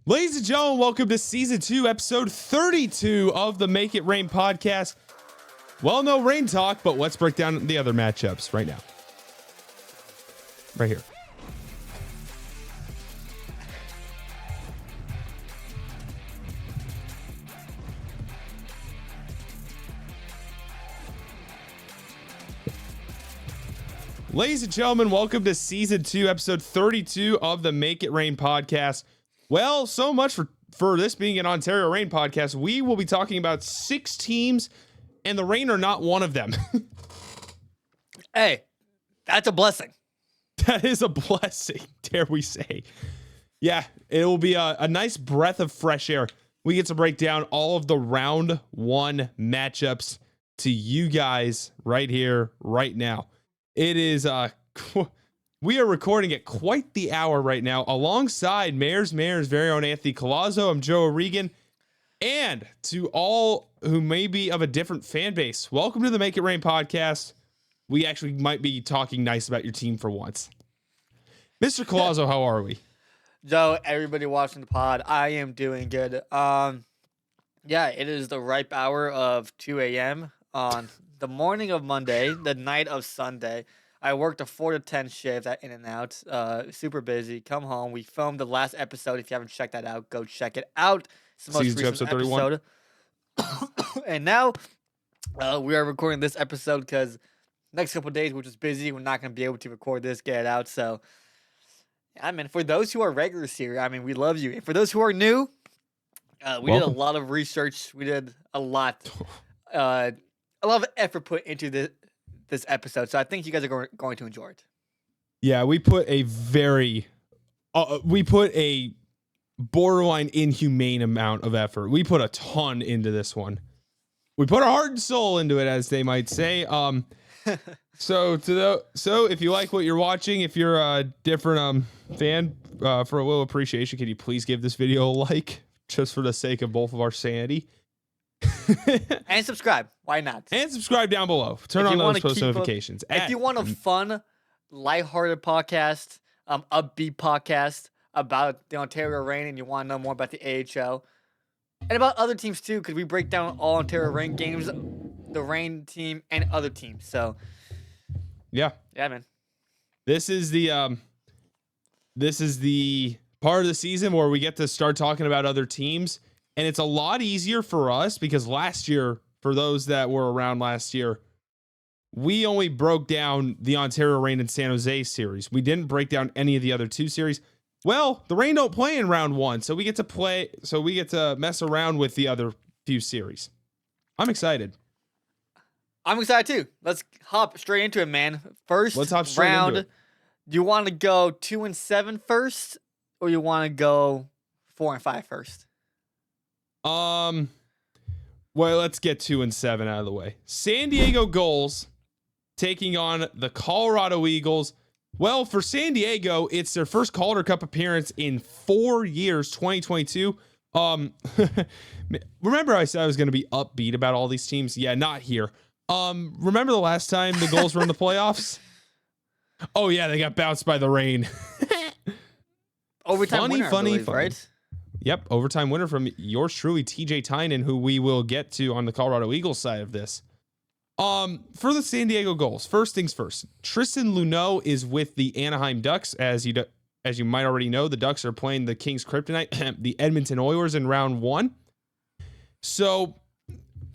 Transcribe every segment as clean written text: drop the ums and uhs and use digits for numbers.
Ladies and gentlemen, welcome to Season 2, Episode 32 of the Make It Rain podcast. Well, no rain talk, but let's break down the other matchups right now. Right here. Ladies and gentlemen, welcome to Season 2, Episode 32 of the Make It Rain podcast. Well, so much for this being an Ontario Reign podcast. We will be talking about 6 teams, and the Reign are not one of them. Hey, that's a blessing. That is a blessing, dare we say. Yeah, it will be a nice breath of fresh air. We get to break down all of the round 1 matchups to you guys right here, right now. It is... We are recording at quite the hour right now alongside Mayor's very own Anthony Collazo. I'm Joe O'Regan. And to all who may be of a different fan base, welcome to the Make It Rain podcast. We actually might be talking nice about your team for once. Mr. Collazo, how are we? Joe, everybody watching the pod, I am doing good. Yeah, it is the ripe hour of 2 a.m. on the morning of Monday, the night of Sunday. I worked a 4 to 10 shift at In-N-Out. Super busy. Come home. We filmed the last episode. If you haven't checked that out, go check it out. It's the most Season 2, recent episode 31. And now we are recording this episode because next couple of days we're just busy. We're not going to be able to record this, get it out. So, I mean, for those who are regulars here, I mean, we love you. And for those who are new, we did a lot of research. We did a lot of effort put into this episode, so I think you guys are going to enjoy it. Yeah, we put a borderline inhumane amount of effort. We put a ton into this one. We put our heart and soul into it, as they might say. So if you like what you're watching, if you're a different fan, for a little appreciation, can you please give this video a like, just for the sake of both of our sanity? And subscribe. Why not? And subscribe down below. Turn on those post notifications. If you want a fun, lighthearted podcast, upbeat podcast about the Ontario Reign, and you want to know more about the AHL and about other teams too, because we break down all Ontario Reign games, the Reign team, and other teams. So, yeah, man. This is the part of the season where we get to start talking about other teams. And it's a lot easier for us because last year, for those that were around last year, we only broke down the Ontario Reign and San Jose series. We didn't break down any of the other 2 series. Well, the Reign don't play in round 1, so we get to mess around with the other few series. I'm excited. I'm excited too. Let's hop straight into it, man. Let's hop straight round. Into it. Do you want to go 2-7 first, or you want to go 4-5 first? Well, let's get 2-7 out of the way. San Diego GULLS taking on the Colorado Eagles. Well, for San Diego, it's their first Calder Cup appearance in 4 years, 2022. Remember I said I was going to be upbeat about all these teams? Yeah, not here. Remember the last time the GULLS were in the playoffs? Oh yeah, they got bounced by the Reign. Overtime winner, I believe, right? Yep, overtime winner from yours truly, TJ Tynan, who we will get to on the Colorado Eagles side of this. For the San Diego GULLS, first things first, Tristan Luneau is with the Anaheim Ducks. As you might already know, the Ducks are playing the Kings Kryptonite, the Edmonton Oilers, in round 1. So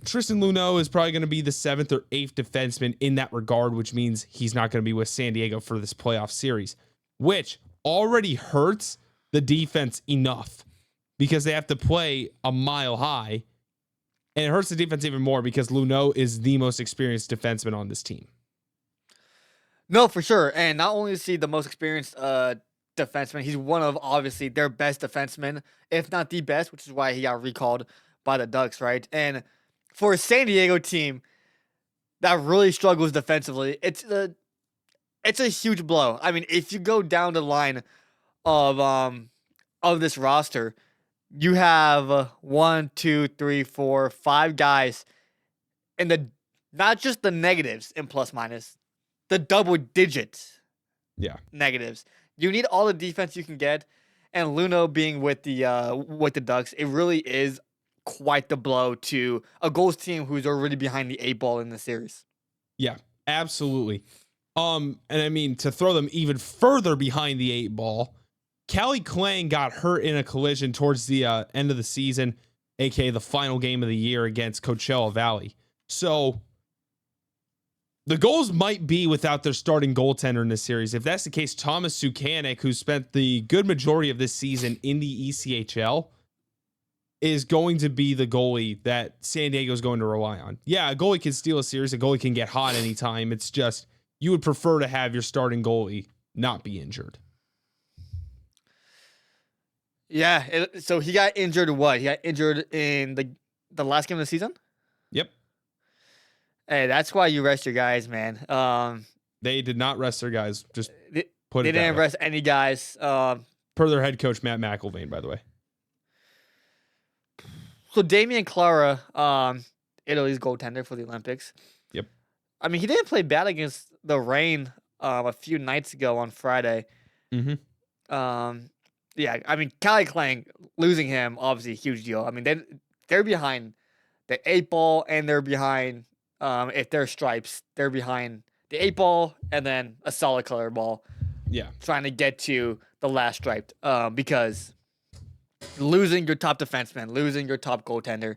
Tristan Luneau is probably going to be the 7th or 8th defenseman in that regard, which means he's not going to be with San Diego for this playoff series, which already hurts the defense enough, because they have to play a mile high, and it hurts the defense even more because Luneau is the most experienced defenseman on this team. No, for sure. And not only is he the most experienced defenseman, he's one of, obviously, their best defensemen, if not the best, which is why he got recalled by the Ducks, right? And for a San Diego team that really struggles defensively, it's a huge blow. I mean, if you go down the line of this roster, you have 1, 2, 3, 4, 5 guys in the, not just the negatives in plus minus, the double digits negatives. You need all the defense you can get. and Luno being with the Ducks, it really is quite the blow to a GULLS team who's already behind the 8 ball in the series. Yeah, absolutely. And I mean, to throw them even further behind the 8 ball, Callie Klang got hurt in a collision towards the end of the season, aka the final game of the year against Coachella Valley. So the GULLS might be without their starting goaltender in this series. If that's the case, Thomas Sukanik, who spent the good majority of this season in the ECHL, is going to be the goalie that San Diego is going to rely on. Yeah, a goalie can steal a series. A goalie can get hot anytime. It's just you would prefer to have your starting goalie not be injured. Yeah, so he got injured what? He got injured in the last game of the season? Yep. Hey, that's why you rest your guys, man. They did not rest their guys. Just They put it that didn't way. rest any guys. Per their head coach, Matt McIlvain, by the way. So Damian Clara, Italy's goaltender for the Olympics. Yep. I mean, he didn't play bad against the Rain a few nights ago on Friday. Mm-hmm. Yeah, I mean, Callie Klang, losing him, obviously a huge deal. I mean, they're behind the 8 ball, and they're behind, if they're stripes, they're behind the 8 ball and then a solid color ball. Yeah. Trying to get to the last stripe, because losing your top defenseman, losing your top goaltender,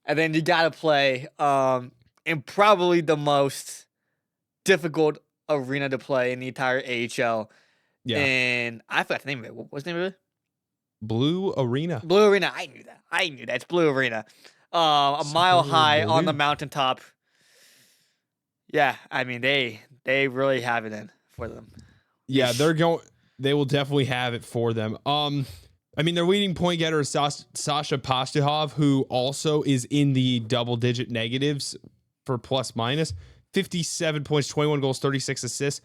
and then you got to play in probably the most difficult arena to play in the entire AHL. Yeah. And I forgot the name of it. What's the name of it? Blue Arena. Blue Arena. I knew that. It's Blue Arena. A mile high on the mountaintop. Yeah, I mean they really have it in for them. Yeah, they will definitely have it for them. I mean, their leading point getter is Sasha Pastuhov, who also is in the double-digit negatives for plus minus. 57 points, 21 goals, 36 assists.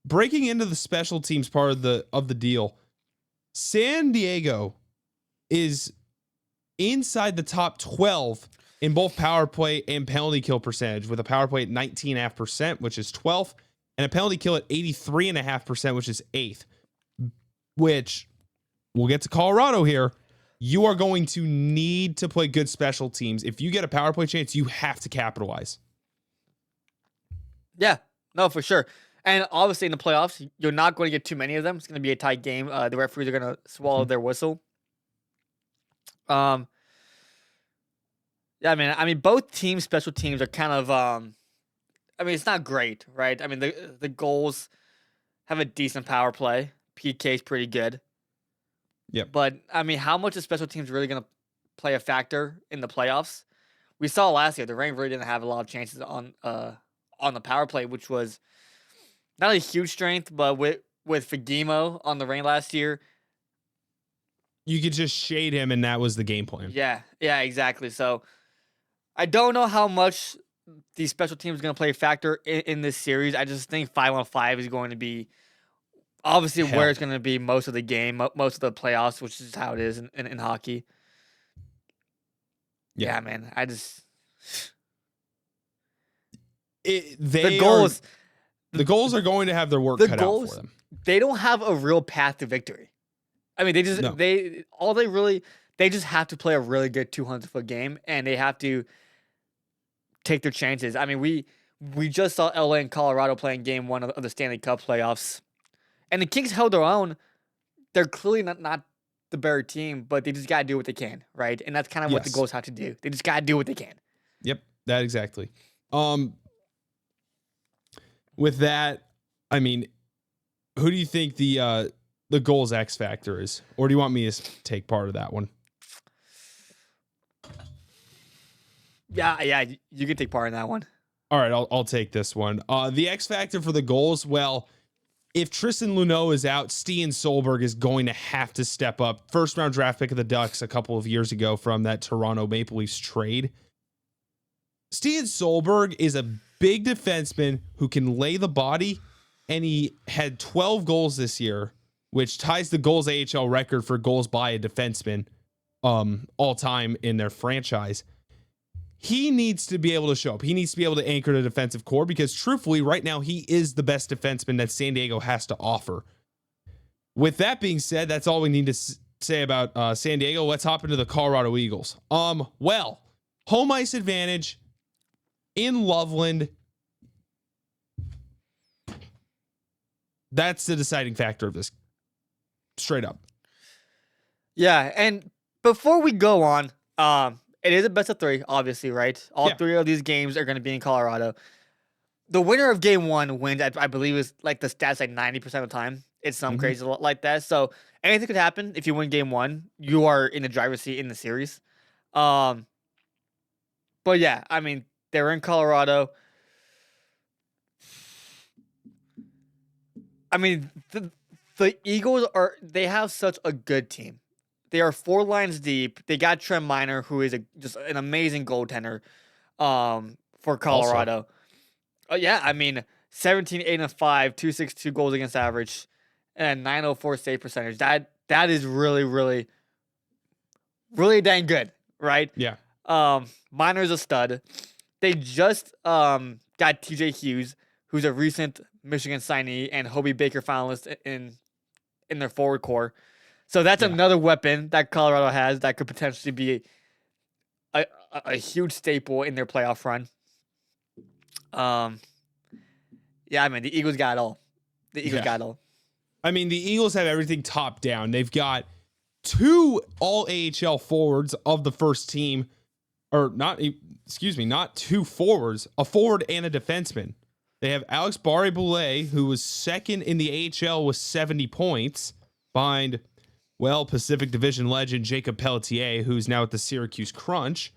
Breaking into the special teams part of the deal, San Diego is inside the top 12 in both power play and penalty kill percentage, with a power play at 19.5%, which is 12th, and a penalty kill at 83.5%, which is 8th, which we'll get to Colorado here. You are going to need to play good special teams. If you get a power play chance, you have to capitalize. Yeah, no, for sure. And obviously in the playoffs, you're not going to get too many of them. It's going to be a tight game. The referees are going to swallow their whistle. Yeah, I mean, both teams' special teams are kind of, I mean, it's not great, right? I mean, the GULLS have a decent power play. PK's pretty good. Yep. But I mean, how much is special teams really going to play a factor in the playoffs? We saw last year the Reign really didn't have a lot of chances on the power play, which was not a huge strength, but with Fagimo on the Reign last year, You could just shade him, and that was the game plan. yeah, exactly. So I don't know how much these special teams are going to play a factor in this series. I just think 5-on-5 is going to be obviously where it's going to be most of the game, most of the playoffs, which is how it is in hockey. Yeah, man. The GULLS are going to have their work cut out for them. They don't have a real path to victory. I mean, they just have to play a really good 200-foot game, and they have to take their chances. I mean, we just saw LA and Colorado playing game 1 of the Stanley Cup playoffs, and the Kings held their own. They're clearly not the better team, but they just got to do what they can, right? And that's kind of what the GULLS have to do. They just got to do what they can. Yep, that exactly. With that, I mean, who do you think the GULLS X factor is, or do you want me to take part of that one? Yeah, you can take part in that one. All right, I'll take this one. The X factor for the GULLS, well, if Tristan Luneau is out, Stian Solberg is going to have to step up. First round draft pick of the Ducks a couple of years ago from that Toronto Maple Leafs trade. Stian Solberg is a big defenseman who can lay the body, and he had 12 goals this year, which ties the GULLS AHL record for goals by a defenseman all time in their franchise. He needs to be able to show up. He needs to be able to anchor the defensive core, because truthfully, right now, he is the best defenseman that San Diego has to offer. with that being said, that's all we need to say about San Diego. Let's hop into the Colorado Eagles. Well, home ice advantage in Loveland. That's the deciding factor of this. Straight up. Yeah, and before we go on, it is a best of 3, obviously, right? All 3 of these games are going to be in Colorado. The winner of game 1 wins, I believe, is like the stats like 90% of the time. It's some crazy like that. So anything could happen if you win game 1. You are in the driver's seat in the series. But yeah, I mean, they're in Colorado. I mean, the Eagles they have such a good team. They are 4 lines deep. They got Trent Miner, who is just an amazing goaltender for Colorado. Yeah, I mean, 17, 8, and 5, 262 goals against average, and 904 save percentage. That is really, really, really dang good, right? Yeah. Miner's a stud. They just got TJ Hughes, who's a recent Michigan signee and Hobie Baker finalist in their forward core. So that's another weapon that Colorado has that could potentially be a huge staple in their playoff run. Yeah, I mean, the Eagles got it all. The Eagles got it all. I mean, the Eagles have everything top down. They've got 2 all AHL forwards of the first team, or not 2 forwards, a forward and a defenseman. They have Alex Barré-Boulet, who was second in the AHL with 70 points, behind, well, Pacific Division legend Jacob Pelletier, who's now at the Syracuse Crunch.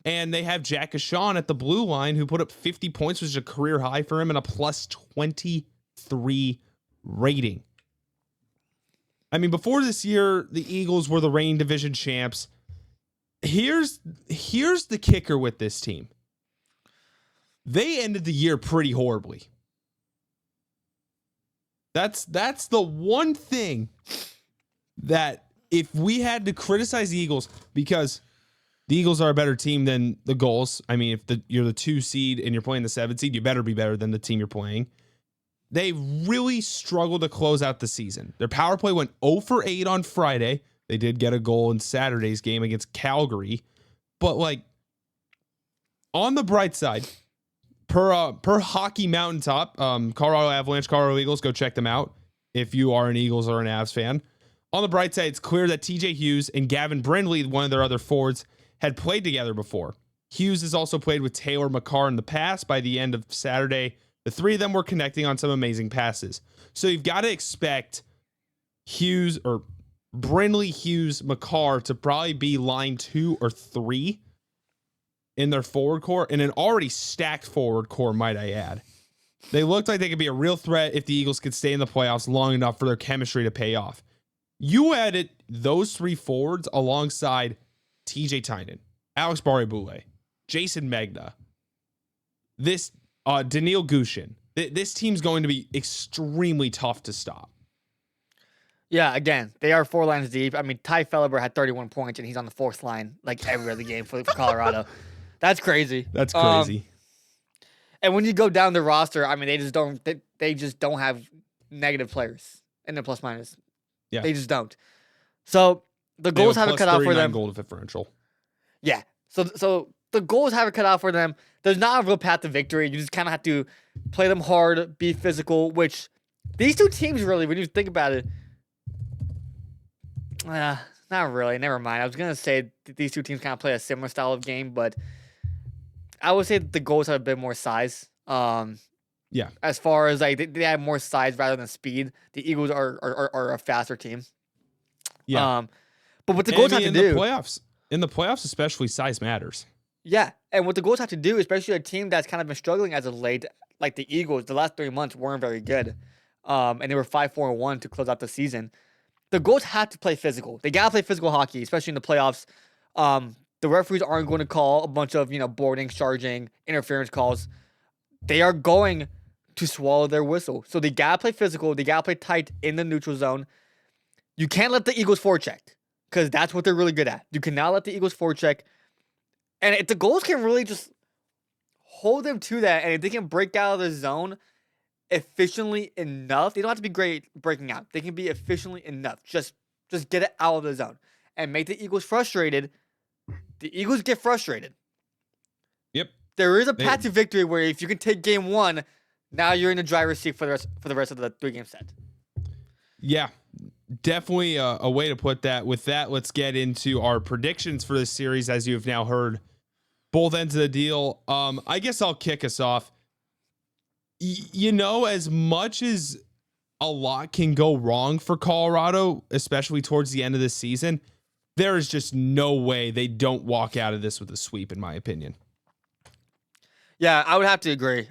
And they have Jack Ashon at the blue line, who put up 50 points, which is a career high for him, and a plus 23 rating. I mean, before this year, the Eagles were the reigning division champs. Here's the kicker with this team. They ended the year pretty horribly. That's the one thing that if we had to criticize the Eagles, because the Eagles are a better team than the GULLS. I mean, if you're the 2 seed and you're playing the 7 seed, you better be better than the team you're playing. They really struggled to close out the season. Their power play went 0 for 8 on Friday. They did get a goal in Saturday's game against Calgary. But, like, on the bright side, per Hockey Mountaintop, Colorado Avalanche, Colorado Eagles, go check them out if you are an Eagles or an Avs fan. On the bright side, it's clear that TJ Hughes and Gavin Brindley, one of their other forwards, had played together before. Hughes has also played with Taylor McCarr in the past. By the end of Saturday, the 3 of them were connecting on some amazing passes. So you've got to expect Hughes or Brindley, Hughes, McCarr to probably be line 2 or 3 in their forward core, and an already stacked forward core, might I add. They looked like they could be a real threat if the Eagles could stay in the playoffs long enough for their chemistry to pay off. You added those 3 forwards alongside TJ Tynan, Alex Barré-Boulet, Jason Megna, this Daniil Gushin. This team's going to be extremely tough to stop. Yeah, again, they are 4 lines deep. I mean, Ty Felleber had 31 points, and he's on the 4th line like every other game for Colorado. That's crazy. That's crazy. And when you go down the roster, I mean, they just don't have negative players in the plus minus. Yeah, they just don't. So the goals have it cut out for them. Goal differential. Yeah. So the goals have it cut out for them. There's not a real path to victory. You just kind of have to play them hard, be physical, which these 2 teams really, when you think about it, not really. Never mind. I was going to say these 2 teams kind of play a similar style of game, but I would say the goals have a bit more size. Yeah. As far as like they have more size rather than speed. The Eagles are a faster team. Yeah. But what the goals have to do in the playoffs, especially, size matters. Yeah, and what the goals have to do, especially a team that's kind of been struggling as of late, like the Eagles, the last 3 months weren't very good, and they were 5-4-1 to close out the season. The goals have to play physical. They gotta play physical hockey, especially in the playoffs. The referees aren't going to call a bunch of boarding, charging, interference calls. They are going to swallow their whistle. So they gotta play physical. They gotta play tight in the neutral zone. You can't let the Eagles forecheck, because that's what they're really good at. You cannot let the Eagles forecheck. And if the goals can really just hold them to that, and if they can break out of the zone efficiently enough. They don't have to be great breaking out. They can be efficiently enough. Just get it out of the zone and make the Eagles frustrated. The Eagles get frustrated. Yep. There is a path to victory where if you can take game one, now you're in the driver's seat for the rest of the 3-game set. Yeah, definitely a way to put that. With that, let's get into our predictions for this series. As you've now heard both ends of the deal. I guess I'll kick us off. As much as a lot can go wrong for Colorado, especially towards the end of this season, there is just no way they don't walk out of this with a sweep, in my opinion. Yeah, I would have to agree.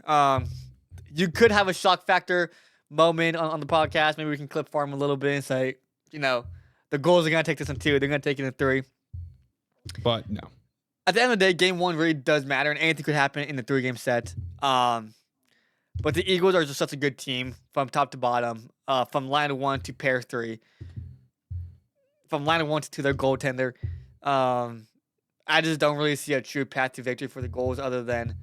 You could have a shock factor moment on the podcast. Maybe we can clip farm a little bit and say, the GULLS are going to take this in 2. They're going to take it in 3. But no. At the end of the day, game 1 really does matter, and anything could happen in the 3-game set. But the Eagles are just such a good team from top to bottom, from line 1 to pair 3, from line 1 to their goaltender. I just don't really see a true path to victory for the GULLS other than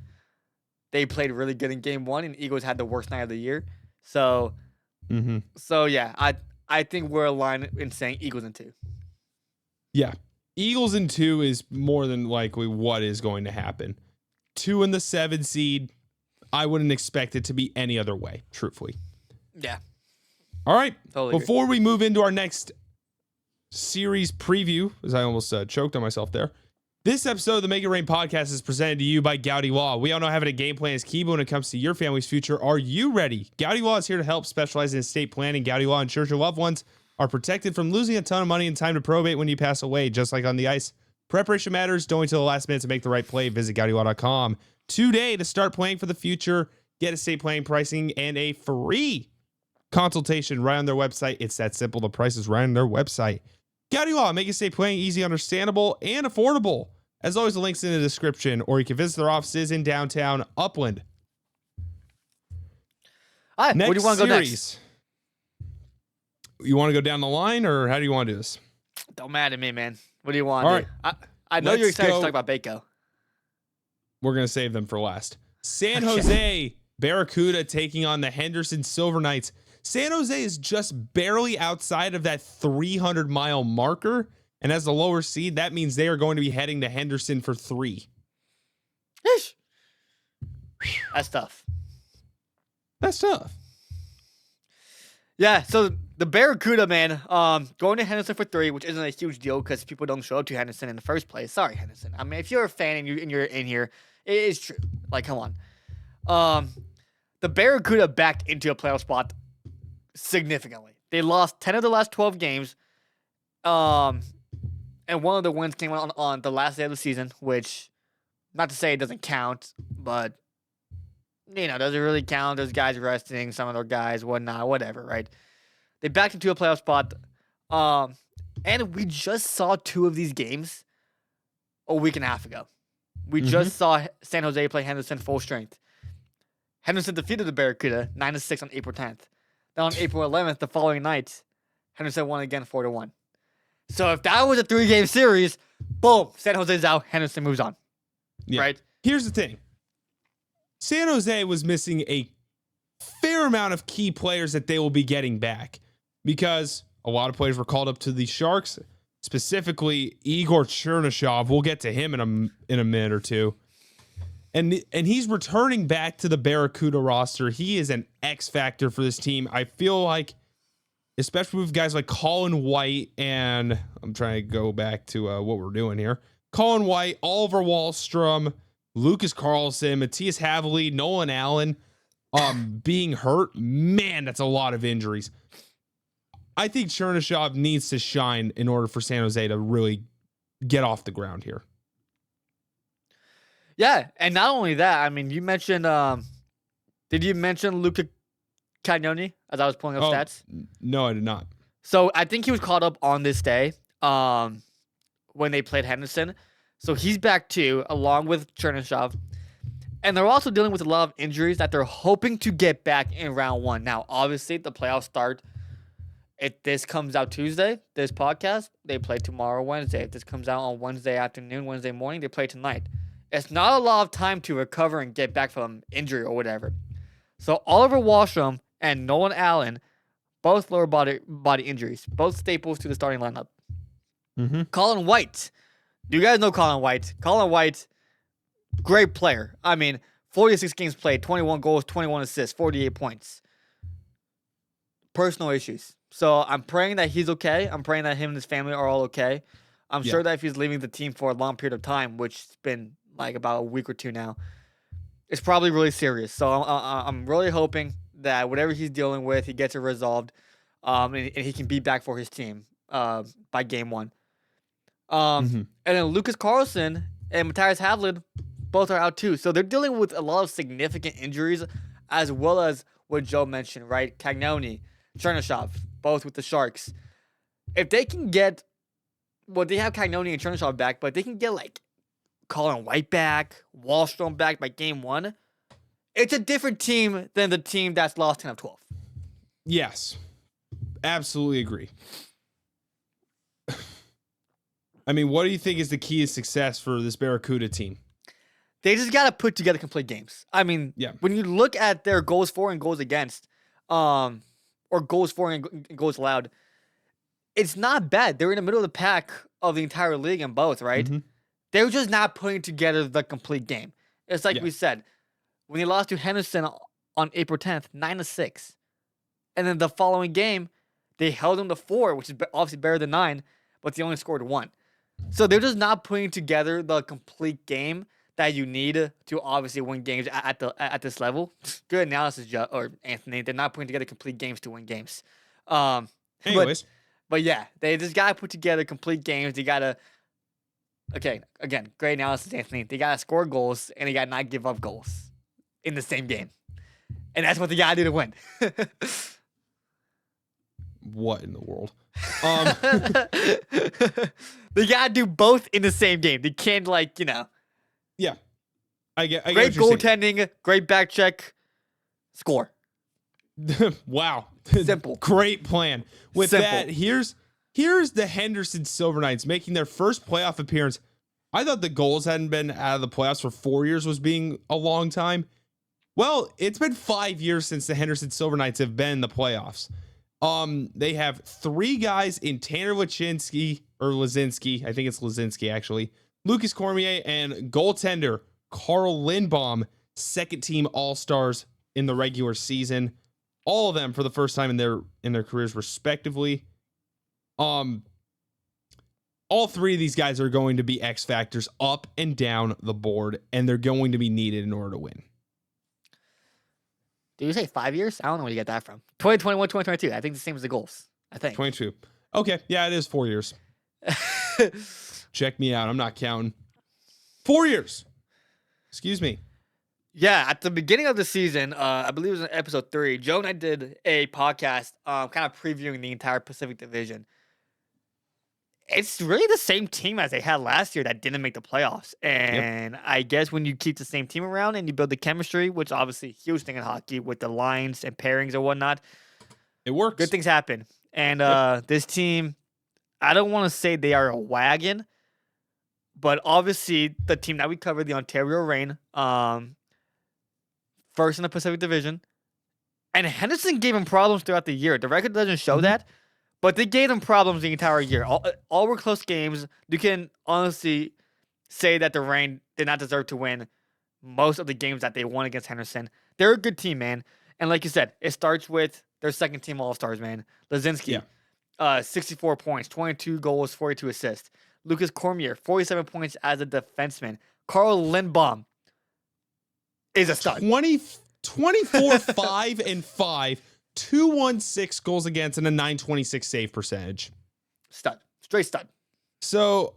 they played really good in game 1, and the Eagles had the worst night of the year. So yeah, I think we're aligned in saying Eagles in 2. Yeah. Eagles in 2 is more than likely what is going to happen. 2 in the 7 seed. I wouldn't expect it to be any other way, truthfully. Yeah. All right. Totally Before we move into our next series preview, as I almost choked on myself there, this episode of the Make It Rain podcast is presented to you by GAUDY Law. We all know having a game plan is key when it comes to your family's future. Are you ready? GAUDY Law is here to help, specialize in estate planning. GAUDY Law ensures your loved ones are protected from losing a ton of money and time to probate when you pass away, just like on the ice. Preparation matters. Don't wait till the last minute to make the right play. Visit GAUDYLaw.com today to start planning for the future. Get estate planning pricing and a free consultation right on their website. It's that simple. The price is right on their website. GAUDY Law, make estate planning easy, understandable, and affordable. As always, the link's in the description, or you can visit their offices in downtown Upland. All right, next where do you want to go next? You want to go down the line, or how do you want to do this? Don't matter to me, man. What do you want? All right. I know you're excited to talk about Baco. We're going to save them for last. San Jose Barracuda taking on the Henderson Silver Knights. San Jose is just barely outside of that 300-mile marker. And as the lower seed, that means they are going to be heading to Henderson for 3. Ish. That's tough. That's tough. Yeah, so the Barracuda, man, going to Henderson for 3, which isn't a huge deal because people don't show up to Henderson in the first place. Sorry, Henderson. I mean, if you're a fan and you're in here, it is true. Like, come on. The Barracuda backed into a playoff spot significantly. They lost 10 of the last 12 games. And one of the wins came on the last day of the season, which, not to say it doesn't count, but, does it really count? There's guys resting, some of their guys, whatnot, whatever, right? They backed into a playoff spot. And we just saw 2 of these games a week and a half ago. We just saw San Jose play Henderson full strength. Henderson defeated the Barracuda 9-6 on April 10th. Then on April 11th, the following night, Henderson won again 4-1. So if that was a 3-game series, boom, San Jose's out, Henderson moves on. Yeah. Right? Here's the thing. San Jose was missing a fair amount of key players that they will be getting back because a lot of players were called up to the Sharks, specifically Igor Chernyshov. We'll get to him in a minute or two. And he's returning back to the Barracuda roster. He is an X factor for this team. I feel like, especially with guys like Colin White, and I'm trying to go back to what we're doing here. Colin White, Oliver Wahlstrom, Lucas Carlson, Matthias Haveli, Nolan Allen being hurt. Man, that's a lot of injuries. I think Chernyshov needs to shine in order for San Jose to really get off the ground here. Yeah, and not only that, I mean, you mentioned, did you mention Luca Cagnoni as I was pulling up stats? No, I did not. So I think he was called up on this day when they played Henderson. So he's back too, along with Chernyshov. And they're also dealing with a lot of injuries that they're hoping to get back in round 1. Now, obviously, the playoffs start. If this comes out Tuesday, this podcast, they play tomorrow, Wednesday. If this comes out on Wednesday afternoon, Wednesday morning, they play tonight. It's not a lot of time to recover and get back from injury or whatever. So Oliver Wahlstrom and Nolan Allen, both lower body injuries, both staples to the starting lineup. Mm-hmm. Colin White. Do you guys know Colin White? Colin White, great player. I mean, 46 games played, 21 goals, 21 assists, 48 points. Personal issues. So I'm praying that he's okay. I'm praying that him and his family are all okay. I'm sure that if he's leaving the team for a long period of time, which has been like about a week or two now, it's probably really serious. So I'm really hoping that whatever he's dealing with, he gets it resolved, and he can be back for his team by game 1. And then Lucas Carlson and Matthias Havlin both are out too. So they're dealing with a lot of significant injuries, as well as what Joe mentioned, right? Cagnoni, Chernyshov, both with the Sharks. If they can get, well, they have Cagnoni and Chernyshov back, but they can get like Colin White back, Wahlstrom back by game 1, it's a different team than the team that's lost 10 of 12. Yes, absolutely agree. I mean, what do you think is the key to success for this Barracuda team? They just got to put together complete games. I mean, when you look at their goals for and goals against, or goals for and goals allowed, it's not bad. They're in the middle of the pack of the entire league in both, right? They're just not putting together the complete game. It's like we said, when they lost to Henderson on April 10th, 9-6. And then the following game, they held them to 4, which is obviously better than 9, but they only scored 1. So they're just not putting together the complete game that you need to obviously win games at this level. Good analysis, Joe or Anthony. They're not putting together complete games to win games. Anyways. But yeah, they just gotta put together complete games. They gotta, okay, again, great analysis, Anthony. They gotta score goals and they gotta not give up goals in the same game, and that's what they gotta do to win. What in the world? They gotta do both in the same game. They can't Yeah, I get great goaltending, great back check, score. Wow, simple, great plan. With simple. That, here's the Henderson Silver Knights making their first playoff appearance. I thought the GULLS hadn't been out of the playoffs for 4 years was being a long time. Well, it's been 5 years since the Henderson Silver Knights have been in the playoffs. They have 3 guys in Tanner Laczynski, I think it's Laczynski actually, Lucas Cormier, and goaltender Carl Lindbaum, second team All-Stars in the regular season. All of them for the first time in their careers respectively. All 3 of these guys are going to be X factors up and down the board, and they're going to be needed in order to win. Did you say 5 years? I don't know where you get that from. 2021, 2022. I think the same as the GULLS. I think 22. Okay, yeah, it is 4 years. Check me out. I'm not counting. 4 years. Excuse me. Yeah, at the beginning of the season, I believe it was in episode 3, Joe and I did a podcast kind of previewing the entire Pacific Division. It's really the same team as they had last year that didn't make the playoffs. And I guess when you keep the same team around and you build the chemistry, which obviously huge thing in hockey with the lines and pairings and whatnot, it works. Good things happen. And this team, I don't want to say they are a wagon, but obviously the team that we covered, the Ontario Reign, first in the Pacific Division. And Henderson gave him problems throughout the year. The record doesn't show that, but they gave them problems the entire year. All were close games. You can honestly say that the Reign did not deserve to win most of the games that they won against Henderson. They're a good team, man. And like you said, it starts with their second team All-Stars, man. Laczynski, 64 points, 22 goals, 42 assists. Lucas Cormier, 47 points as a defenseman. Carl Lindbaum is a stud. 24, 5, and 5, 216 goals against, and a 926 save percentage. Stud. Straight stud. So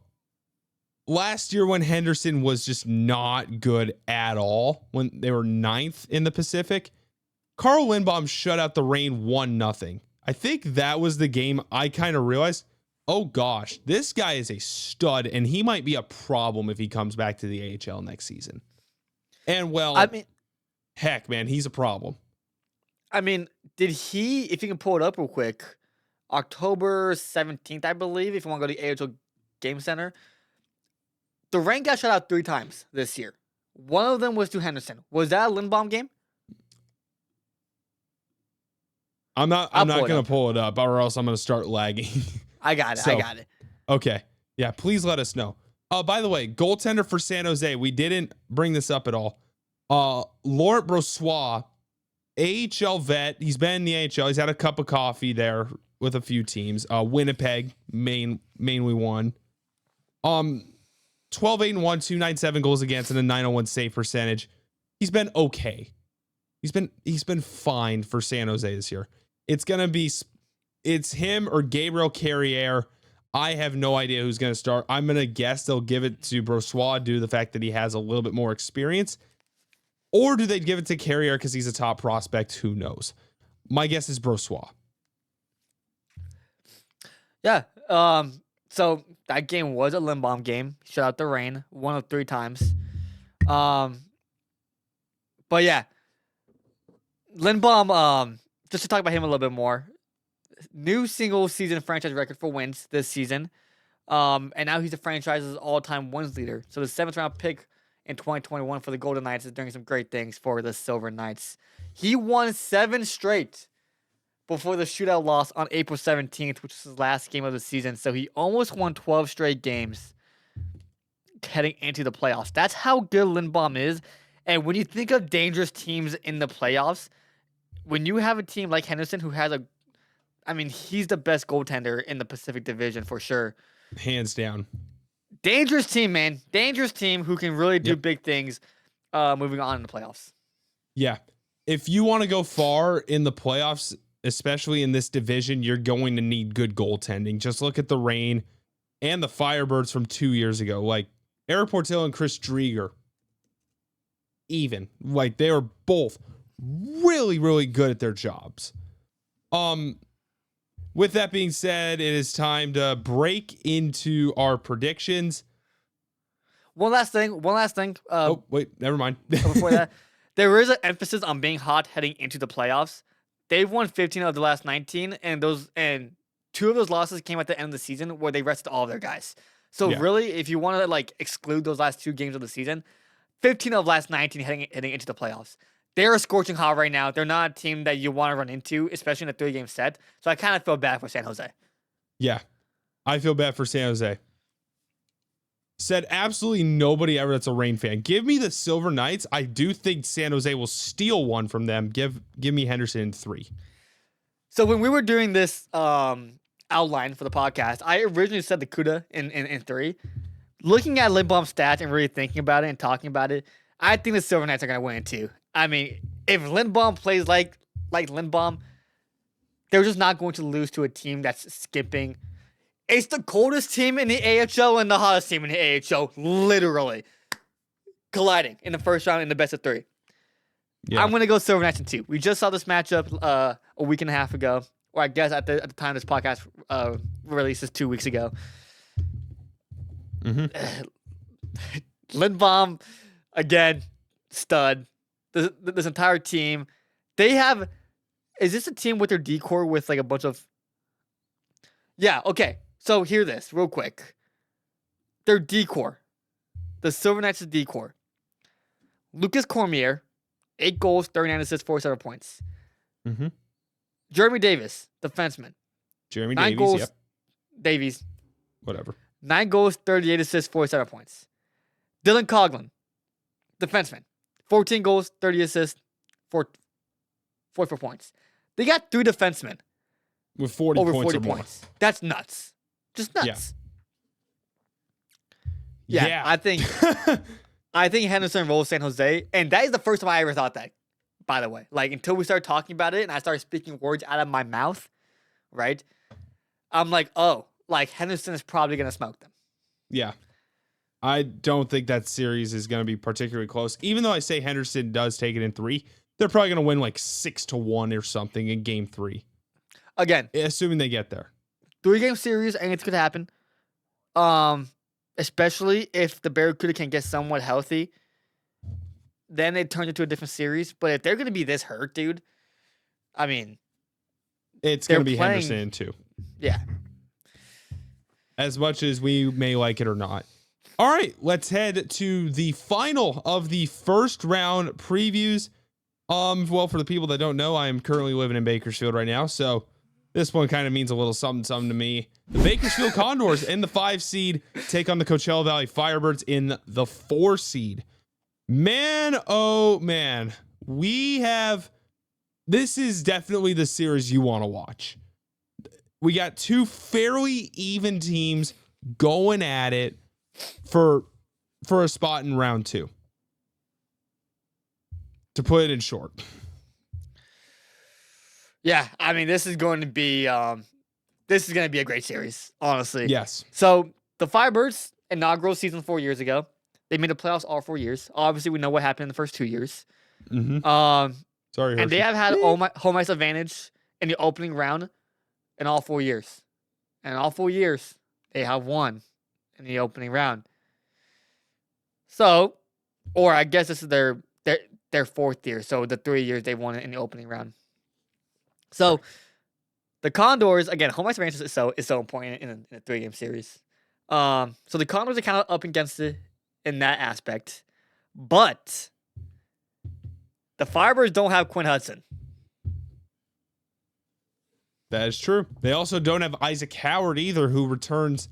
last year when Henderson was just not good at all, when they were 9th in the Pacific, Carl Lindbaum shut out the Reign 1-0. I think that was the game I kind of realized, oh gosh, this guy is a stud, and he might be a problem if he comes back to the AHL next season. And well, I mean, heck, man, he's a problem. I mean, did he, if you can pull it up real quick, October 17th, I believe, if you want to go to the AHL Game Center, the Reign got shut out 3 times this year. One of them was to Henderson. Was that a Lindbaum game? I'm not going to pull it up or else I'm going to start lagging. I got it. So, I got it. Okay. Yeah, please let us know. By the way, goaltender for San Jose, we didn't bring this up at all. Laurent Brossoit, AHL vet. He's been in the AHL. He's had a cup of coffee there with a few teams. Winnipeg mainly won. 12-8-1, 297 goals against, and a 901 save percentage. He's been okay. He's been fine for San Jose this year. It's him or Gabriel Carrier. I have no idea who's going to start. I'm going to guess they'll give it to Brossoit due to the fact that he has a little bit more experience. Or do they give it to Carrier because he's a top prospect? Who knows? My guess is Brossoit. Yeah. So that game was a Lindblom game. Shut out the rain 1 of 3 times. But yeah, Lindblom. Just to talk about him a little bit more. New single season franchise record for wins this season. And now he's the franchise's all-time wins leader. So the 7th round pick in 2021 for the Golden Knights is doing some great things for the Silver Knights. He won 7 straight before the shootout loss on April 17th, which was his last game of the season. So he almost won 12 straight games heading into the playoffs. That's how good Lindblom is. And when you think of dangerous teams in the playoffs, when you have a team like Henderson who has he's the best goaltender in the Pacific Division for sure. Hands down. Dangerous team, man. Dangerous team who can really do big things moving on in the playoffs. Yeah. If you want to go far in the playoffs, especially in this division, you're going to need good goaltending. Just look at the Reign and the Firebirds from 2 years ago. Like Eric Portillo and Chris Drieger. Like they were both really, really good at their jobs. With that being said, it is time to break into our predictions. One last thing. Oh, wait, never mind. Before that, there is an emphasis on being hot heading into the playoffs. They've won 15 of the last 19, and 2 of those losses came at the end of the season where they rested all of their guys. So really, if you want to exclude those last 2 games of the season, 15 of the last 19 heading into the playoffs. They're scorching hot right now. They're not a team that you want to run into, especially in a 3-game set. So I kind of feel bad for San Jose. Yeah, I feel bad for San Jose. Said absolutely nobody ever that's a Reign fan. Give me the Silver Knights. I do think San Jose will steal one from them. Give me Henderson in 3. So when we were doing this outline for the podcast, I originally said the CUDA in 3. Looking at Lindblom's stats and really thinking about it and talking about it, I think the Silver Knights are going to win in 2. I mean, if Lindblom plays like Lindblom, they're just not going to lose to a team that's skipping. It's the coldest team in the AHL and the hottest team in the AHL, literally colliding in the first round in the best of 3. Yeah. I'm going to go Silver Knights in 2. We just saw this matchup a week and a half ago, or I guess at the time this podcast releases 2 weeks ago. Mm-hmm. Lindblom, again, stud. This entire team, they have. Is this a team with their decor with a bunch of? Yeah. Okay. So hear this real quick. Their decor, the Silver Knights' decor. Lucas Cormier, 8 goals, 39 assists, 47 points. Mm-hmm. Jeremy Davis, defenseman. 9 Davies. Goals, yep. Davies. Whatever. 9 goals, 38 assists, 47 points. Dylan Coughlin, defenseman. 14 goals, 30 assists, 44 points. They got 3 defensemen with 40 over points 40 or more. points. That's nuts. Just nuts. Yeah. I think Henderson rolls San Jose, and that is the first time I ever thought that. By the way, until we started talking about it and I started speaking words out of my mouth, right? I'm like, oh, Henderson is probably gonna smoke them. Yeah. I don't think that series is going to be particularly close. Even though I say Henderson does take it in 3, they're probably going to win 6-1 or something in game 3. Again, assuming they get there. 3-game series, and it's going to happen. Especially if the Barracuda can get somewhat healthy, then it turns into a different series. But if they're going to be this hurt, dude, I mean, it's going to be Henderson in 2. Yeah. As much as we may like it or not. All right, let's head to the final of the first round previews. Well, for the people that don't know, I am currently living in Bakersfield right now, so this one kind of means a little something to me. The Bakersfield Condors in the 5 seed take on the Coachella Valley Firebirds in the 4 seed. Man, oh man, this is definitely the series you want to watch. We got 2 fairly even teams going at it for a spot in round 2. To put it in short. Yeah, I mean, this is going to be a great series, honestly. Yes. So the Firebirds inaugural season 4 years ago, they made the playoffs all 4 years. Obviously, we know what happened in the first 2 years. Mm-hmm. Sorry, Hershey. And they have had home ice advantage in the opening round in all 4 years. And all 4 years, they have won in the opening round. So, or I guess this is their 4th year. So the 3 years they won it in the opening round. So the Condors, again, home ice advantage is so important in a 3-game series. So the Condors are kind of up against it in that aspect. But the Firebirds don't have Quinn Hudson. That is true. They also don't have Isaac Howard either, who returns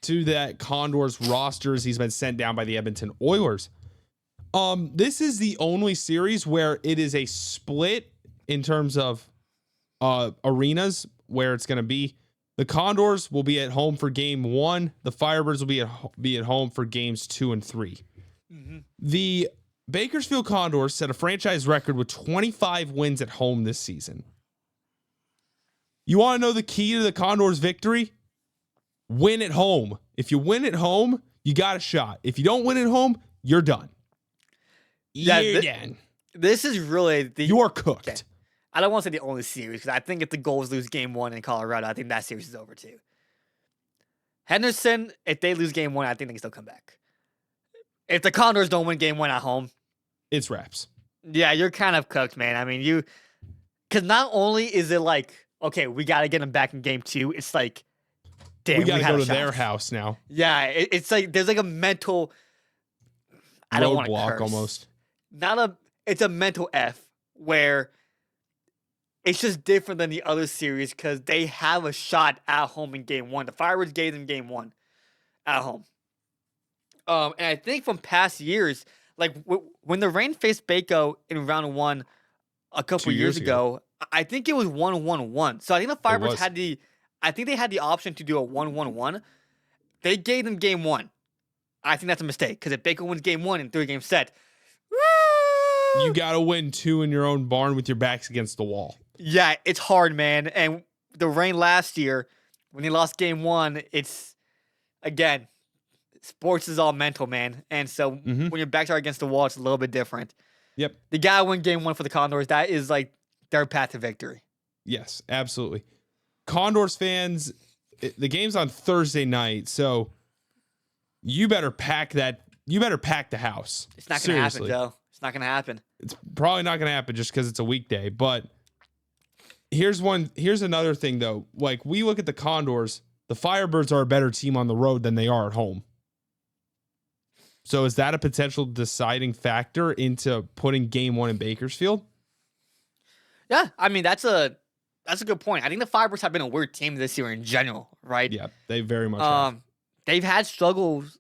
to that Condors roster as he's been sent down by the Edmonton Oilers. This is the only series where it is a split in terms of arenas where it's going to be. The Condors will be at home for game 1. The Firebirds will be at home for games 2 and 3. Mm-hmm. The Bakersfield Condors set a franchise record with 25 wins at home this season. You want to know the key to the Condors' victory? Win at home. If you win at home, you got a shot. If you don't win at home, you're done. You're done. This is really you're cooked. Okay. I don't want to say the only series because I think if the GULLS lose game 1 in Colorado, I think that series is over too. Henderson, if they lose game 1, I think they can still come back. If the Condors don't win game 1 at home, it's wraps. Yeah, you're kind of cooked, man. I mean, because not only is it like, okay, we got to get them back in game 2, it's like, damn, we got to go to their house now. Yeah, it's like, there's like a mental, I don't want to roadblock curse. Almost. It's a mental F where it's just different than the other series because they have a shot at home in game 1. The Firebirds gave them game 1 at home. And I think from past years, like when the Reign faced Baco in round 1 a couple years ago, I think it was 1-1-1. So I think the Firebirds had the option to do a 1-1-1. They gave them game 1. I think that's a mistake because if Baco wins game 1 in 3-game set, you got to win 2 in your own barn with your backs against the wall. Yeah, it's hard, man. And the Reign last year, when they lost game 1, it's, again, sports is all mental, man. And so when your backs are against the wall, it's a little bit different. Yep. They got to win game 1 for the Condors. That is like their path to victory. Yes, absolutely. Condors fans, the game's on Thursday night, so you better pack that. You better pack the house. It's not going to happen, Joe. It's not going to happen. It's probably not going to happen just because it's a weekday. But here's another thing, though. Like, we look at the Condors, the Firebirds are a better team on the road than they are at home. So is that a potential deciding factor into putting game 1 in Bakersfield? Yeah, I mean, that's a good point. I think the Firebirds have been a weird team this year in general, right? Yeah, they very much have. They've had struggles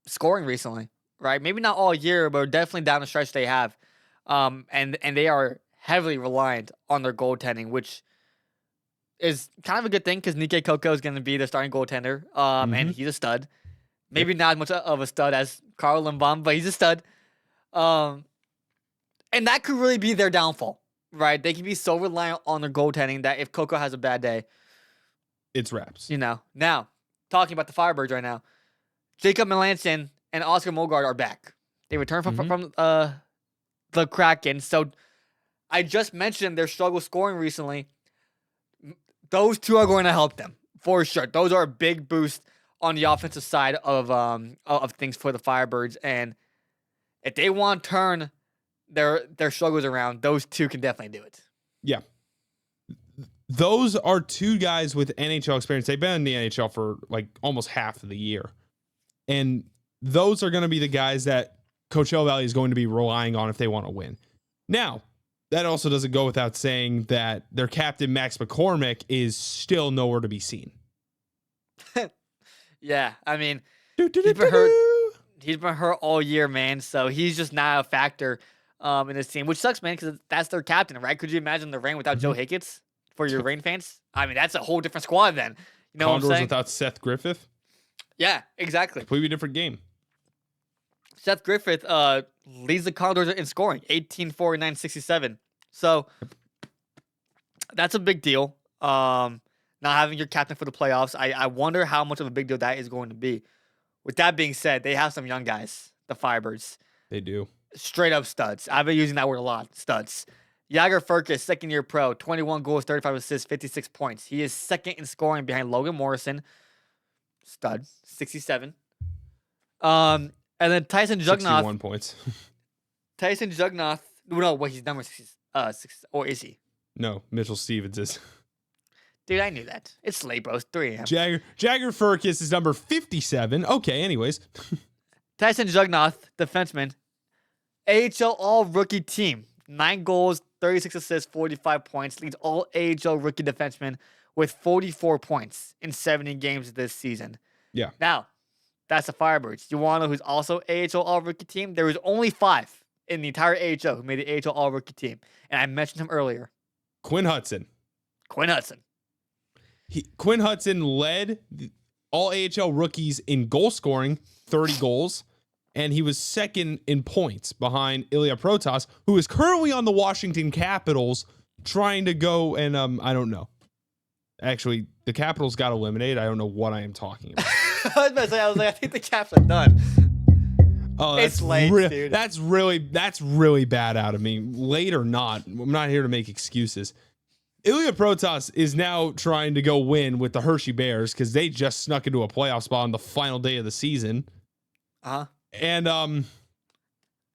scoring recently, right? Maybe not all year, but definitely down the stretch they have. And they are heavily reliant on their goaltending, which is kind of a good thing because Nikkei Coco is going to be their starting goaltender, and he's a stud. Maybe not as much of a stud as Carl Lindbaum, but he's a stud. And that could really be their downfall, right? They can be so reliant on their goaltending that if Coco has a bad day, it's wraps. Now, talking about the Firebirds right now, Jacob Melanson and Oscar Mogard are back. They returned from the Kraken. So I just mentioned their struggle scoring recently. Those two are going to help them for sure. Those are a big boost on the offensive side of things for the Firebirds. And if they want to turn their struggles around, those two can definitely do it. Yeah. Those are two guys with NHL experience. They've been in the NHL for like almost half of the year. And those are going to be the guys that Coachella Valley is going to be relying on if they want to win. Now, that also doesn't go without saying that their captain, Max McCormick, is still nowhere to be seen. Yeah, I mean, he's been hurt all year, man. So he's just not a factor in this team, which sucks, man, because that's their captain, right? Could you imagine the Reign without Joe Hicketts for your Reign fans? I mean, that's a whole different squad then. You know Condors what I'm saying? without Seth Griffith? Yeah, exactly. Completely different game. Seth Griffith leads the Condors in scoring, 18, 49, 67. So that's a big deal. Not having your captain for the playoffs. I wonder how much of a big deal that is going to be. With that being said, they have some young guys, the Firebirds. They do. Straight up studs. I've been using that word a lot. Studs. Yager Furcus, second-year pro, 21 goals, 35 assists, 56 points. He is second in scoring behind Logan Morrison. Stud, 67. And then Tyson Jugnoth. 61 points. Tyson Jugnoth. No, wait, he's number 6, or is he? No, Mitchell Stevens is. Dude, I knew that. It's late, bro. It's 3 a.m. Jagger Furcus is number 57. Okay, anyways. Tyson Jugnoth, defenseman. AHL All-Rookie team. 9 goals, 36 assists, 45 points. Leads all AHL rookie defensemen with 44 points in 70 games this season. Yeah. Now, that's the Firebirds. You want to know who's also AHL All-Rookie team? There was only 5 in the entire AHL who made the AHL All-Rookie team. And I mentioned him earlier. Quinn Hudson. Quinn Hudson. Quinn Hudson led all AHL rookies in goal scoring, 30 goals, and he was second in points behind Ilya Protas, who is currently on the Washington Capitals trying to go and I don't know. Actually, the Capitals got eliminated. I don't know what I am talking about. I was about to say, I think the Caps are done. Oh, it's late, dude. That's really bad out of me. Late or not, I'm not here to make excuses. Ilya Protas is now trying to go win with the Hershey Bears because they just snuck into a playoff spot on the final day of the season. And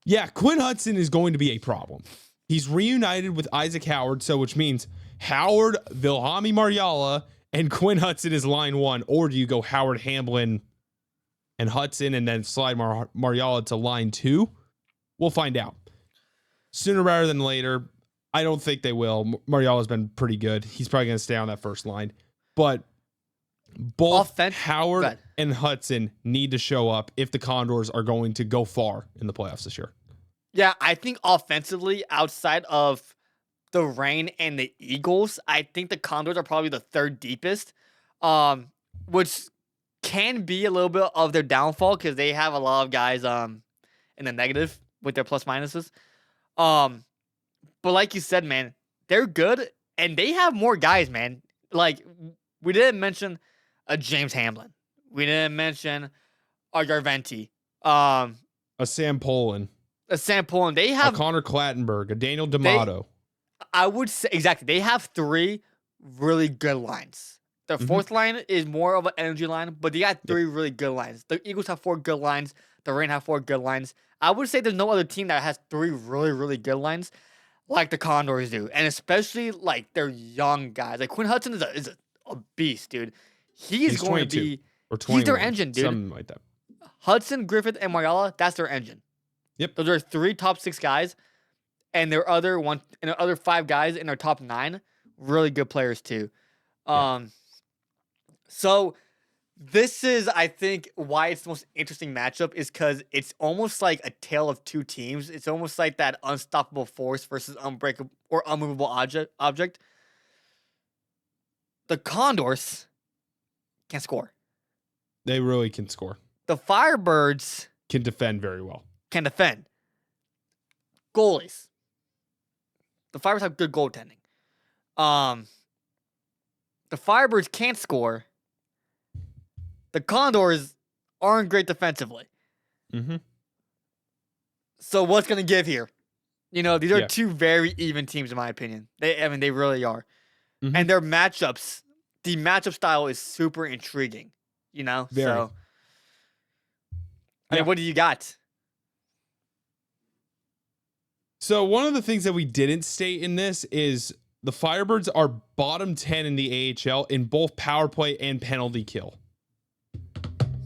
yeah, Quinn Hudson is going to be a problem. He's reunited with Isaac Howard, so which means Howard, Vilhelmi Marjala, and Quinn Hudson is line 1. Or do you go Howard, Hamblin, and Hudson and then slide Marjala to line 2? We'll find out. Sooner rather than later. I don't think they will. Marjala's been pretty good. He's probably going to stay on that first line. But both Howard and Hudson need to show up if the Condors are going to go far in the playoffs this year. Yeah, I think offensively, outside of the Reign and the Eagles, I think the Condors are probably the third deepest, which can be a little bit of their downfall because they have a lot of guys in the negative with their plus minuses. But like you said, man, they're good, and they have more guys, man. Like, we didn't mention a James Hamblin. We didn't mention a Garventi. A Sam Poland. They have a Connor Clattenburg, a Daniel D'Amato. I would say, exactly. They have 3 really good lines. Their fourth line is more of an energy line, but they got 3 really good lines. The Eagles have 4 good lines. The Reign have 4 good lines. I would say there's no other team that has 3 really, really good lines like the Condors do, and especially like their young guys. Like Quinn Hudson is a beast, dude. He's going to be or 21, he's their engine, dude. Something like that. Hudson, Griffith, and Marjala, that's their engine. Yep. Those are 3 top 6 guys, and their other 5 guys in their top 9, really good players too. So this is, I think, why it's the most interesting matchup is because it's almost like a tale of 2 teams. It's almost like that unstoppable force versus unbreakable or unmovable object. The Condors can score. They really can score. The Firebirds can defend very well. Can defend. Goalies. The Firebirds have good goaltending. The Firebirds can't score. The Condors aren't great defensively. So what's going to give here? You know, these are 2 very even teams in my opinion. They really are. And their matchups, the matchup style is super intriguing. You know? Very. So, I mean, what do you got? So one of the things that we didn't state in this is the Firebirds are bottom 10 in the AHL in both power play and penalty kill.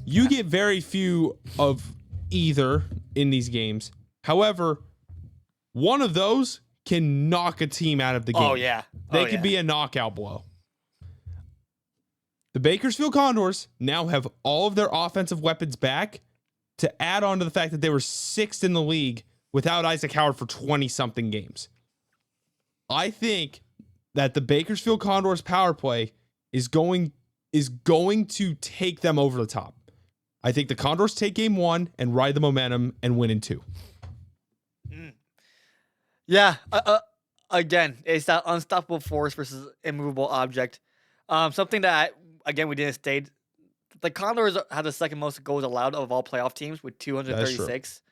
You get very few of either in these games. However, one of those can knock a team out of the game. Oh, yeah. They could be a knockout blow. The Bakersfield Condors now have all of their offensive weapons back to add on to the fact that they were 6th in the league without Isaac Howard for 20-something games. I think that the Bakersfield Condors power play is going to take them over the top. I think the Condors take game 1 and ride the momentum and win in 2. Yeah. Again, it's that unstoppable force versus immovable object. Something that, again, we didn't state. The Condors have the second most goals allowed of all playoff teams with 236.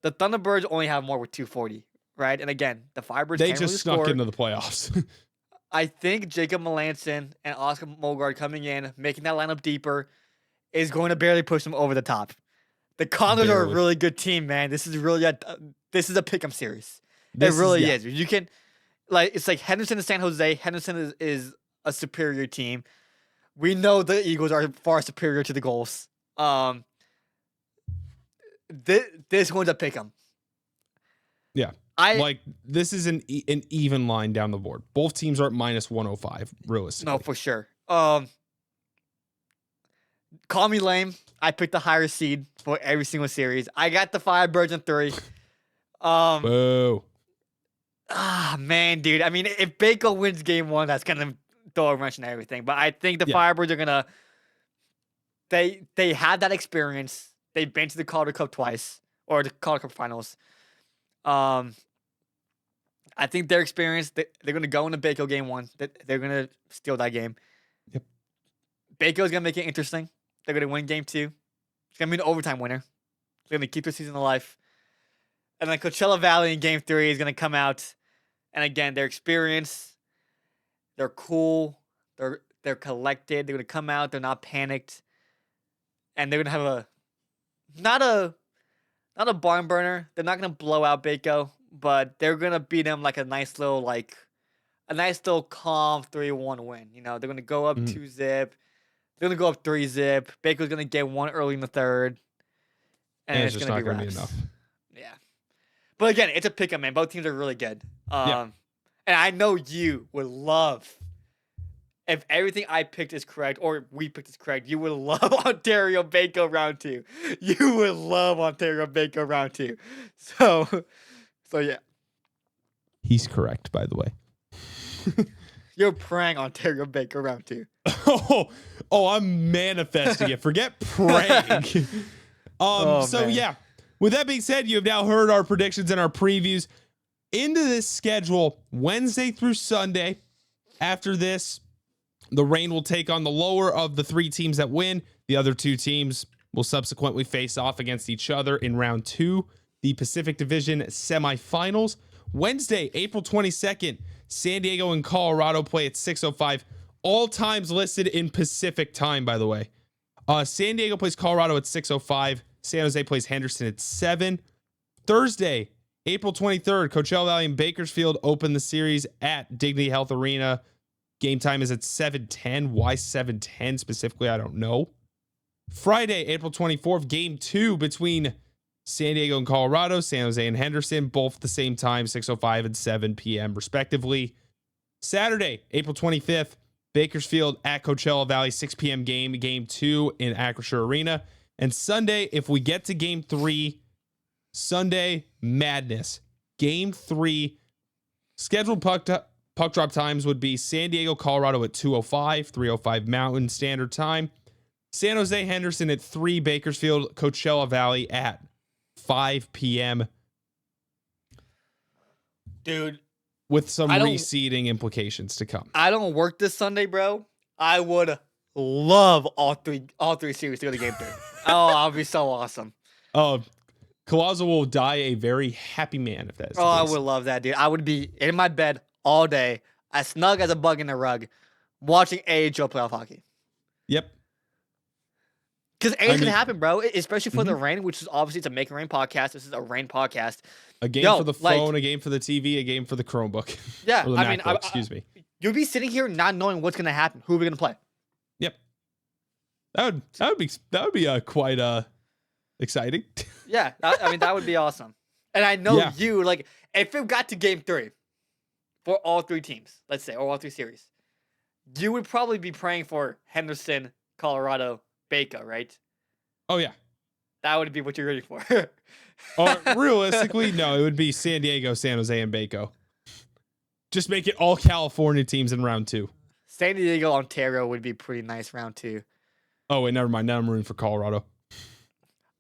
The Thunderbirds only have more with 240, right? And again, the Firebirds they can't just really snuck score. into the playoffs. I think Jacob Melanson and Oscar Mogard coming in, making that lineup deeper, is going to barely push them over the top. The Condors are a really good team, man. This is really a pick'em series. It really is. You can, it's like Henderson and San Jose. Henderson is a superior team. We know the Eagles are far superior to the GULLS. This one's a pick'em. Yeah. This is an even line down the board. Both teams are at minus 105, realistically. No, for sure. Call me lame. I picked the higher seed for every single series. I got the Firebirds in 3. Boo. Man, dude. I mean, if Baco wins game 1, that's gonna throw a wrench in everything. But I think the Firebirds are gonna. They had that experience. They've been to the Calder Cup twice, or the Calder Cup finals. I think their experience, they're going to go into Baco game 1. They're going to steal that game. Yep. Baco's going to make it interesting. They're going to win game 2. It's going to be an overtime winner. They're going to keep their season alive. And then Coachella Valley in game 3 is going to come out. And again, their experience, they're cool. They're collected. They're going to come out. They're not panicked. And they're going to have not a barn burner. They're not going to blow out Baco, but they're going to beat them like a nice little calm 3-1 win. You know, they're going to go up 2-zip. They're going to go up 3-zip. Baco's going to get 1 early in the 3rd. And it's just going not to going to be enough. Yeah. But again, it's a pick-up, man. Both teams are really good. And I know you would love, if everything I picked is correct, or we picked is correct, you would love Ontario Baco round 2. You would love Ontario Baco round 2. So yeah. He's correct, by the way. You're praying Ontario Baco round 2. I'm manifesting it. Forget praying. Yeah. With that being said, you have now heard our predictions and our previews into this schedule Wednesday through Sunday. After this, the Reign will take on the lower of the 3 teams that win. The other 2 teams will subsequently face off against each other in round 2, the Pacific Division semifinals. Wednesday, April 22nd, San Diego and Colorado play at 6:05. All times listed in Pacific time, by the way. San Diego plays Colorado at 6:05. San Jose plays Henderson at 7. Thursday, April 23rd, Coachella Valley and Bakersfield open the series at Dignity Health Arena. Game time is at 7:10. Why 7:10 specifically? I don't know. Friday, April 24th, game 2 between San Diego and Colorado, San Jose and Henderson, both at the same time, 6:05 and 7 p.m. respectively. Saturday, April 25th, Bakersfield at Coachella Valley, 6 p.m. game 2 in Acrisure Arena. And Sunday, if we get to game 3, Sunday madness. Game 3, scheduled puck drop times would be San Diego, Colorado at 2:05, 3:05 Mountain Standard Time. San Jose, Henderson at 3, Bakersfield, Coachella Valley at 5 p.m. Dude. With some reseeding implications to come. I don't work this Sunday, bro. I would love all three series to go to game 3. Oh, I'll be so awesome. Oh, Collazo will die a very happy man if that is the case. I would love that, dude. I would be in my bed all day, as snug as a bug in a rug, watching AHL playoff hockey. Yep. Because anything can happen, bro. Especially for the Reign, which is obviously it's a Make It Rain podcast. This is a Reign podcast. A game for the phone, a game for the TV, a game for the Chromebook. Yeah, or the MacBook, excuse me. You'll be sitting here not knowing what's gonna happen. Who are we gonna play? Yep. That would be quite exciting. Yeah, that would be awesome. And I know you, like, if it got to game 3, for all 3 teams, let's say, or all 3 series, you would probably be praying for Henderson, Colorado, Baco, right? Oh, yeah. That would be what you're rooting for. Realistically, no, it would be San Diego, San Jose, and Baco. Just make it all California teams in round 2. San Diego, Ontario would be pretty nice round 2. Oh, wait, never mind. Now I'm rooting for Colorado.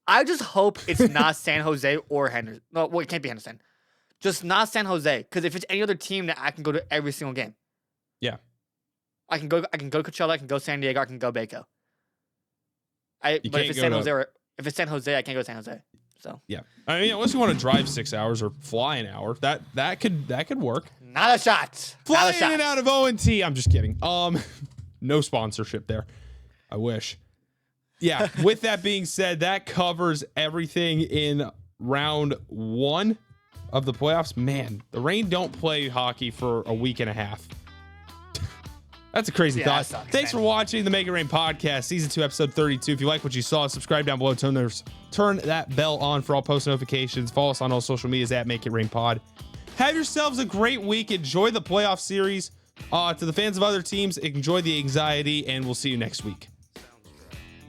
I just hope it's not San Jose or Henderson. No, well, it can't be Henderson. Just not San Jose. Because if it's any other team, that I can go to every single game. Yeah. I can go to Coachella, I can go San Diego, I can go Baco. But if it's San Jose, if it's San Jose, I can't go San Jose. So yeah, I mean, unless you want to drive 6 hours or fly an hour, that could work. Not a shot. Fly in and out of O&T. I'm just kidding. No sponsorship there. I wish. Yeah. With that being said, that covers everything in round 1 of the playoffs. Man, the Reign don't play hockey for a week and a half. That's a crazy thought. Thanks for watching the Make It Rain podcast, season 2, episode 32. If you like what you saw, subscribe down below. Turn that bell on for all post notifications. Follow us on all social medias at Make It Rain Pod. Have yourselves a great week. Enjoy the playoff series. To the fans of other teams, enjoy the anxiety, and we'll see you next week.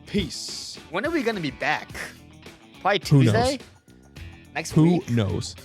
Peace. When are we going to be back? Probably Tuesday? Next week? Who knows?